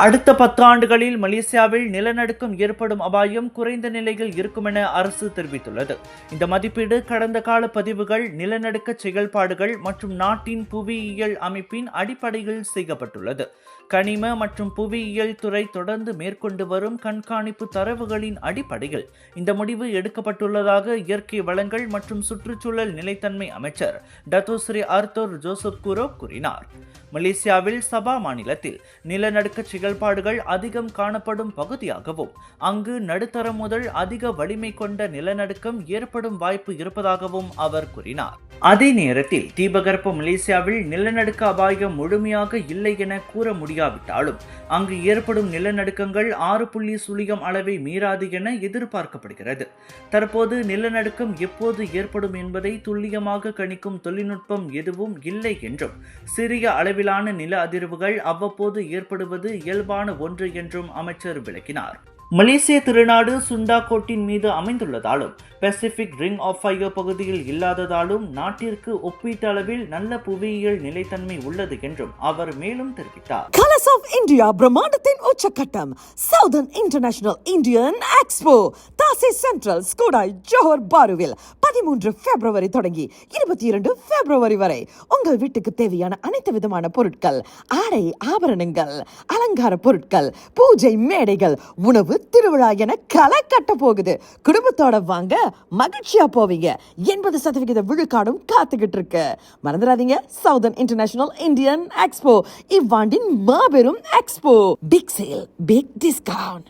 அடுத்த 10 ஆண்டுகளில் மலேசியாவில் நிலநடுக்கம் ஏற்படும் அபாயம் குறைந்த நிலையில் இருக்கும் என அரசு தெரிவித்துள்ளது. இந்த மதிப்பீடு கடந்த கால பதிவுகள், நிலநடுக்க செயல்பாடுகள் மற்றும் நாட்டின் புவியியல் அமைப்பின் அடிப்படையில் செய்யப்பட்டுள்ளது. கனிம மற்றும் புவியியல் துறை தொடர்ந்து மேற்கொண்டு வரும் கண்காணிப்பு தரவுகளின் அடிப்படையில் இந்த முடிவு எடுக்கப்பட்டுள்ளதாக இயற்கை வளங்கள் மற்றும் சுற்றுச்சூழல் நிலைத்தன்மை அமைச்சர் டத்தோஸ்ரீ ஆர்த்தர் ஜோசப் கூரோ கூறினார். மலேசியாவில் சபா மாநிலத்தில் நிலநடுக்க செயல்பாடுகள் அதிகம் காணப்படும் பகுதியாகவும் அங்கு நடுத்தரம் முதல் அதிக வலிமை கொண்ட நிலநடுக்கம் ஏற்படும் வாய்ப்பு இருப்பதாகவும் அவர் கூறினார். அதே நேரத்தில் தீபகற்ப மலேசியாவில் நிலநடுக்க அபாயம் முழுமையாக இல்லை என கூற முடியாவிட்டாலும் அங்கு ஏற்படும் நிலநடுக்கங்கள் 6.0 அளவை மீறாது என எதிர்பார்க்கப்படுகிறது. தற்போது நிலநடுக்கம் எப்போது ஏற்படும் என்பதை துல்லியமாக கணிக்கும் தொழில்நுட்பம் எதுவும் இல்லை என்றும் சிறிய அளவிலான நில அதிர்வுகள் அவ்வப்போது ஏற்படுவது இயல்பான ஒன்று என்றும் அமைச்சர் விளக்கினார். மலேசிய திருநாடு சுண்டா கோட்டின் மீது அமைந்துள்ளதாலும் பசிபிக் ரிங் ஆஃப் ஃபயர் பகுதியில் இல்லாததாலும் நாட்டிற்கு ஒப்பீட்டளவில் நல்ல புவியியல் நிலைத்தன்மை உள்ளது என்றும் அவர் மேலும் தெரிவித்தார். கலர்ஸ் ஆஃப் இந்தியா பிரம்மாண்டத்தின் உச்சக்கட்டம் சவுதர்ன் இன்டர்நேஷனல் இந்தியன் எக்ஸ்போ தாசி சென்ட்ரல் ஸ்கூடாய் ஜோஹர் பாருவில் 13 பிப்ரவரி தொடங்கி 22 பிப்ரவரி வரை உங்கள் வீட்டுக்கு தேவையான அனைத்து விதமான பொருட்கள், ஆடை ஆபரணங்கள், அலங்கார பொருட்கள், பூஜை மேடைகள், உணவு திருவிழா என களை கட்ட போகுது. குடும்பத்தோட வாங்க, மகிழ்ச்சியா போவீங்க. 80% விழுக்காடும் காத்துக்கிட்டு இருக்கு. மறந்துடாதீங்க, சவுதர்ன் இன்டர்நேஷனல் இந்தியன் எக்ஸ்போ இவ்வாண்டின் மாபெரும் expo. Big sale, big discount.